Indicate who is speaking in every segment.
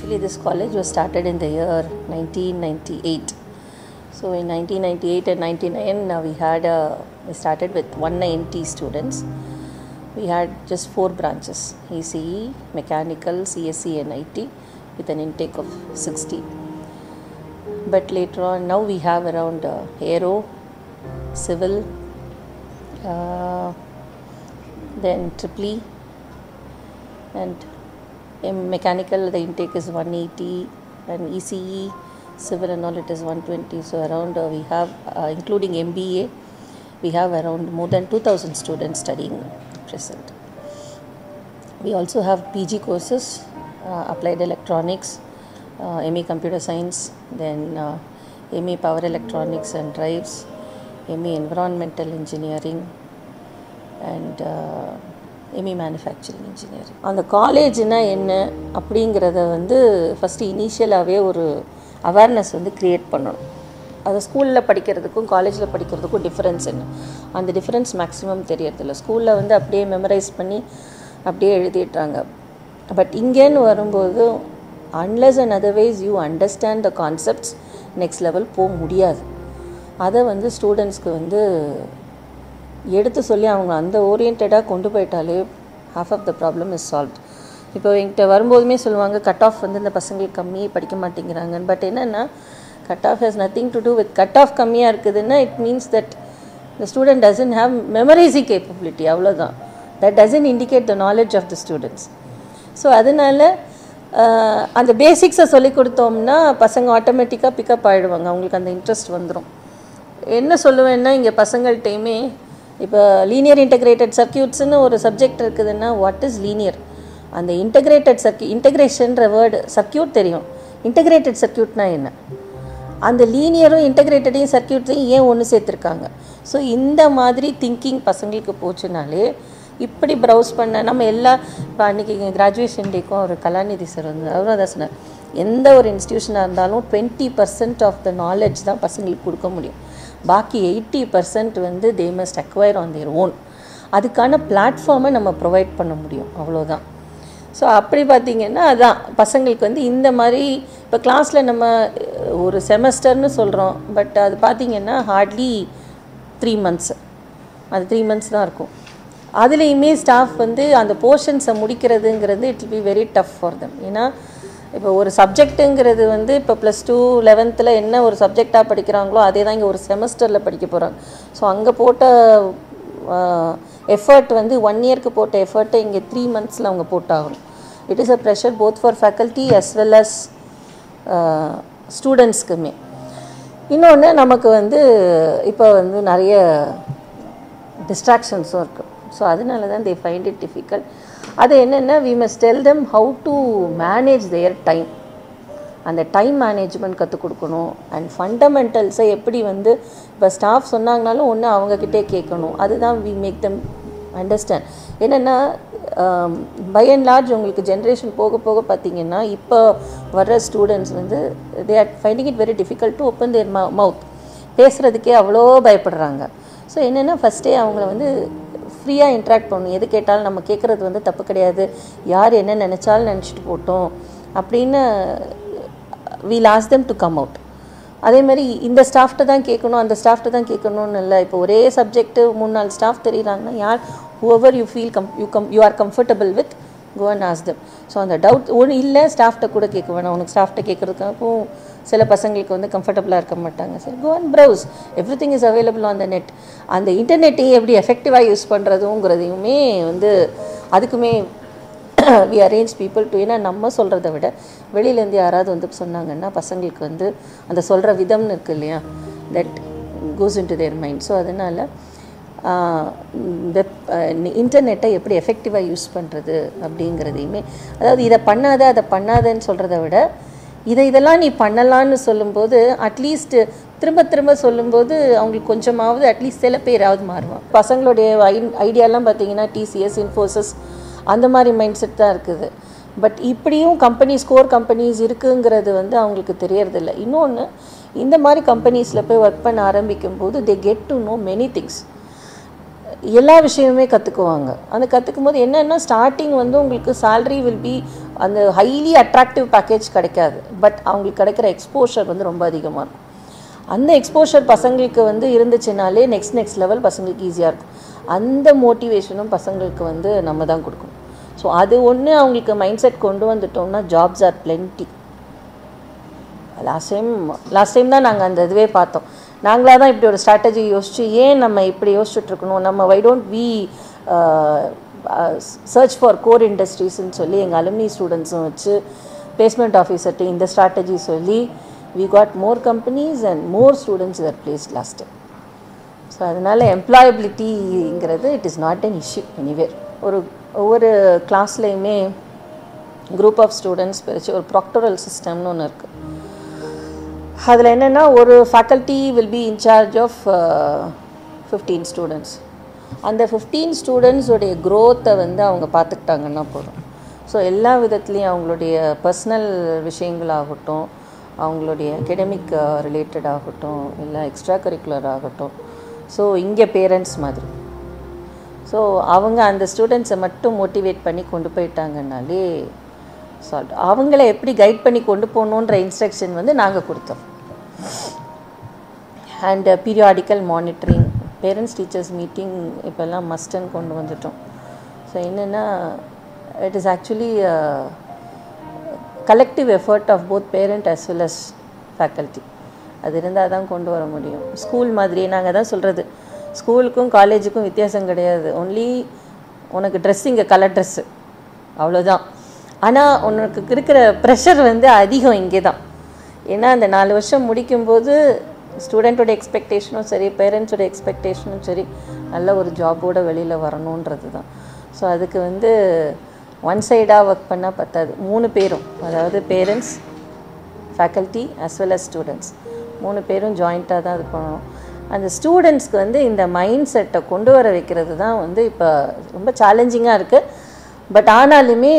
Speaker 1: Actually, this college was started in the year 1998. So in 1998 and 99, we started with 190 students. We had just 4 branches: ECE, Mechanical, CSE and IT, with an intake of 60. But later on, now we have around Aero, Civil, then EEE, and in Mechanical the intake is 180, and ECE, Civil and all it is 120. So around we have, including MBA, we have around more than 2,000 students studying at present. We also have PG courses, Applied Electronics, MA Computer Science, then MA Power Electronics and Drives, MA Environmental Engineering, and MA Manufacturing Engineering. அந்த காலேஜ்னா என்ன அப்படிங்கிறத first இனிஷியலாகவே ஒரு awareness create பண்ணணும். அது ஸ்கூலில் படிக்கிறதுக்கும் காலேஜில் படிக்கிறதுக்கும் டிஃப்ரென்ஸ் என்ன, அந்த டிஃப்ரென்ஸ் மேக்ஸிமம் தெரியறதில்ல. ஸ்கூலில் அப்படியே மெமரைஸ் பண்ணி அப்படியே எழுதிடுறாங்க. பட் இங்கேன்னு வரும்போது unless and otherwise you understand the concepts, next level போக முடியாது. அதை ஸ்டூடெண்ட்ஸ்க்கு எடுத்து சொல்லி அவங்க அந்த ஓரியன்டாக கொண்டு போயிட்டாலே half of the problem is solved. இப்போ என்கிட்ட வரும்போதுமே சொல்லுவாங்க, கட் ஆஃப் இந்த பசங்களுக்கு கம்மி, படிக்க மாட்டேங்கிறாங்கன்னு. பட் என்னென்னா, cut off has nothing to do with cut off கம்மியாக இருக்குதுன்னா it means that the student doesn't have memorising capability, அவ்வளோதான். That doesn't indicate the knowledge of the students. So அதனால் அந்த பேசிக்ஸை சொல்லி கொடுத்தோம்னா பசங்க ஆட்டோமேட்டிக்காக பிக்கப் ஆகிடுவாங்க, அவங்களுக்கு அந்த இன்ட்ரெஸ்ட் வந்துடும். என்ன சொல்லுவேன்னா, இங்கே பசங்கள்கிட்டையுமே இப்போ லீனியர் இன்டகிரேட்டட் சர்க்கியூட்ஸ்னு ஒரு சப்ஜெக்ட் இருக்குதுன்னா, வாட் இஸ் லீனியர்? அந்த இன்டகிரேட்டட் இன்டகிரேஷன்ற வேர்டு, சர்க்கியூட் தெரியும், இன்டகிரேட்டட் சர்க்கியூட்னா என்ன? அந்த லீனியரும் இன்டகிரேட்டடையும் சர்க்கியூட்ஸையும் ஏன் ஒன்று சேர்த்துருக்காங்க? ஸோ இந்த மாதிரி திங்கிங் பசங்களுக்கு போச்சுனாலே இப்படி ப்ரௌஸ் பண்ண நம்ம இப்போ அன்றைக்கி கிராஜுவேஷன் டேக்கும் ஒரு கலாநிதி சார் அவரும் அதான் சொன்னார், எந்த ஒரு இன்ஸ்டியூஷனாக இருந்தாலும் 20% ஆஃப் த நாலேஜ் தான் பசங்களுக்கு கொடுக்க முடியும். பாக்கி 80% they must acquire on their own. அதுக்கான பிளாட்ஃபார்மை நம்ம ப்ரொவைட் பண்ண முடியும், அவ்வளோதான். ஸோ அப்படி பார்த்திங்கன்னா அதான் பசங்களுக்கு இந்த மாதிரி இப்போ கிளாஸில் நம்ம ஒரு செமஸ்டர்னு சொல்கிறோம், பட் அது பார்த்திங்கன்னா ஹார்ட்லி 3 months, அது 3 months தான் இருக்கும். அதுலேயுமே ஸ்டாஃப் அந்த போர்ஷன்ஸை முடிக்கிறதுங்கிறது it will be very tough for them. ஏன்னா இப்போ ஒரு சப்ஜெக்ட்டுங்கிறது இப்போ +2 11th என்ன ஒரு சப்ஜெக்டாக படிக்கிறாங்களோ அதே தான் இங்கே ஒரு செமஸ்டரில் படிக்க போகிறாங்க. ஸோ அங்கே போட்ட எஃபர்ட் 1 yearக்கு போட்ட எஃபர்ட்டை இங்கே 3 months அவங்க போட்டாகணும். It is a pressure both for faculty as well as ஸ்டூடெண்ட்ஸ்க்குமே. இன்னொன்று நமக்கு இப்போ நிறைய டிஸ்ட்ராக்ஷன்ஸும் இருக்குது. ஸோ அதனால தான் தே ஃபைண்ட் இட் டிஃபிகல்ட். அது என்னென்னா, we must tell them how to manage their time. அந்த டைம் மேனேஜ்மெண்ட் கற்றுக் கொடுக்கணும். அண்ட் ஃபண்டமெண்டல்ஸை எப்படி இப்போ ஸ்டாஃப் சொன்னாங்கனாலும் ஒன்று அவங்கக்கிட்டே கேட்கணும். அதுதான் வி மேக் தெம் அண்டர்ஸ்டாண்ட். என்னென்னா, பை அண்ட் லார்ஜ் உங்களுக்கு ஜென்ரேஷன் போக போக பார்த்திங்கன்னா இப்போ வர்ற students they are finding it very difficult to open their mouth. பேசுகிறதுக்கே அவ்வளோ பயப்படுறாங்க. ஸோ என்னென்னா, ஃபஸ்ட்டே அவங்கள ஃப்ரீயாக இன்ட்ராக்ட் பண்ணணும். எது கேட்டாலும் நம்ம கேட்குறது தப்பு கிடையாது, யார் என்ன நினச்சாலும் நினச்சிட்டு போட்டோம் அப்படின்னு we'll ask them to come out. அதேமாதிரி இந்த ஸ்டாஃப்ட்டை தான் கேட்கணும், அந்த ஸ்டாஃப்ட்டை தான் கேட்கணும்னு இல்லை. இப்போ ஒரே சப்ஜெக்ட்டு 3-4 ஸ்டாஃப் தெரியுறாங்கன்னா, யார் whoever you feel you are comfortable with, go and ask them. So அந்த டவுட் ஒன்று இல்லை, ஸ்டாஃப்ட்டை கூட கேட்க வேணாம். உனக்கு ஸ்டாஃப்ட்டை கேட்குறதுக்கும் சில பசங்களுக்கு கம்ஃபர்டபுளாக இருக்க மாட்டாங்க. சரி, go and browse, everything is available on the net. அந்த இன்டர்நெட்டையும் எப்படி எஃபெக்டிவாக யூஸ் பண்ணுறதுங்கிறதையுமே அதுக்குமே வி அரேஞ்ச் பீப்புள் டு. ஏன்னா நம்ம சொல்கிறத விட வெளியிலேருந்து யாராவது சொன்னாங்கன்னா பசங்களுக்கு அந்த சொல்கிற விதம்னு இருக்குது இல்லையா, that cos in to their mind. So அதனால் இன்டர்நெட்டை எப்படி எஃபெக்டிவாக யூஸ் பண்ணுறது அப்படிங்கிறதையுமே, அதாவது இதை பண்ணாத அதை பண்ணாதன்னு சொல்கிறத விட இதெல்லாம் நீ பண்ணலான்னு சொல்லும்போது அட்லீஸ்ட் திரும்ப திரும்ப சொல்லும்போது அவங்களுக்கு கொஞ்சமாவது அட்லீஸ்ட் சில பேராவது மாறுவாங்க. பசங்களுடைய ஐடியாலாம் பார்த்திங்கன்னா டிசிஎஸ், இன்ஃபோசிஸ் அந்த மாதிரி மைண்ட் செட் தான் இருக்குது. பட் இப்படியும் ஸ்கோர் கம்பெனிஸ் இருக்குங்கிறது அவங்களுக்கு தெரியறதில்ல. இன்னொன்று, இந்த மாதிரி கம்பெனிஸில் போய் ஒர்க் பண்ண ஆரம்பிக்கும் போது they get to know many things. எல்லா விஷயமுமே கற்றுக்குவாங்க. அந்த கற்றுக்கும் போது என்னென்னா, ஸ்டார்டிங் உங்களுக்கு salary will be அந்த ஹைலி அட்ராக்டிவ் பேக்கேஜ் கிடைக்காது, பட் அவங்களுக்கு கிடைக்கிற எக்ஸ்போஷர் வந்து ரொம்ப அதிகமாக இருக்கும். அந்த எக்ஸ்போஷர் பசங்களுக்கு வந்து இருந்துச்சுனாலே நெக்ஸ்ட் லெவல் பசங்களுக்கு ஈஸியாக இருக்கும். அந்த மோட்டிவேஷனும் பசங்களுக்கு வந்து நம்ம தான் கொடுக்கணும். ஸோ அது ஒன்று அவங்களுக்கு மைண்ட் செட் கொண்டு வந்துட்டோம்னா jobs R plenty. Last time தான் நாங்கள் அந்த இதுவே பார்த்தோம். நாங்களாக தான் இப்படி ஒரு ஸ்ட்ராட்டஜி யோசிச்சு, ஏன் நம்ம இப்படி யோசிச்சுட்ருக்கணும், நம்ம why don't we search for core இண்டஸ்ட்ரீஸ்ன்னு சொல்லி எங்கள் அலுமினி ஸ்டூடெண்ட்ஸும் வச்சு பிளேஸ்மெண்ட் ஆஃபீஸர்கிட்ட இந்த ஸ்ட்ராட்டஜி சொல்லி we got more companies and more students were placed last time. So அதனால் எம்ப்ளாயபிலிட்டிங்கிறது it is not an issue anywhere. ஒவ்வொரு கிளாஸ்லேயுமே குரூப் ஆஃப் ஸ்டூடெண்ட்ஸ் பிரித்து ஒரு ப்ராக்டரல் சிஸ்டம்னு ஒன்று இருக்குது. அதில் என்னென்னா ஒரு faculty will be in charge of 15 students. அந்த 15 ஸ்டூடெண்ட்ஸோடைய க்ரோத்தை வந்து அவங்க பார்த்துக்கிட்டாங்கன்னா போதும். ஸோ எல்லா விதத்துலேயும் அவங்களுடைய பர்சனல் விஷயங்களாகட்டும், அவங்களுடைய அகடமிக் ரிலேட்டட் ஆகட்டும், இல்லை எக்ஸ்ட்ரா கரிக்குலர் ஆகட்டும், ஸோ இங்கே பேரண்ட்ஸ் மாதிரி, ஸோ அவங்க அந்த ஸ்டூடெண்ட்ஸை மட்டும் மோட்டிவேட் பண்ணி கொண்டு போயிட்டாங்கன்னாலே சால்வ். அவங்கள எப்படி கைட் பண்ணி கொண்டு போகணுன்ற இன்ஸ்ட்ரக்ஷன் வந்து நாங்கள் கொடுத்தோம். And periodical monitoring, parents teachers meeting இப்போல்லாம் மஸ்ட்டுன்னு கொண்டு வந்துட்டோம். ஸோ என்னென்னா it is actually collective effort of both parent as well as faculty. அது இருந்தால் தான் கொண்டு வர முடியும். ஸ்கூல் மாதிரி நாங்கள் தான் சொல்கிறது, ஸ்கூலுக்கும் காலேஜுக்கும் வித்தியாசம் கிடையாது. ஒன்லி உனக்கு ட்ரெஸ்ஸிங்க கலர் ட்ரெஸ்ஸு அவ்வளோதான். ஆனால் உனக்கு இருக்கிற ப்ரெஷர் வந்து அதிகம் இங்கே தான். ஏன்னா அந்த 4 வருஷம் முடிக்கும்போது ஸ்டூடெண்ட்டோட எக்ஸ்பெக்டேஷனும் சரி, பேரண்ட்ஸோட எக்ஸ்பெக்டேஷனும் சரி, நல்ல ஒரு ஜாபோடு வெளியில் வரணுன்றது தான். ஸோ அதுக்கு வந்து ஒன் சைடாக ஒர்க் பண்ணால் பத்தாது. 3 பேரும், அதாவது parents, faculty as well as students, 3 பேரும் ஜாயிண்ட்டாக தான் இது பண்ணணும். அந்த ஸ்டூடெண்ட்ஸ்க்கு வந்து இந்த மைண்ட் செட்டை கொண்டு வர வைக்கிறது தான் வந்து இப்போ ரொம்ப சேலஞ்சிங்காக இருக்குது. பட் ஆனாலுமே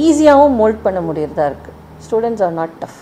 Speaker 1: ஈஸியாகவும் மோல்ட் பண்ண முடியறதா இருக்குது. Students are not tough.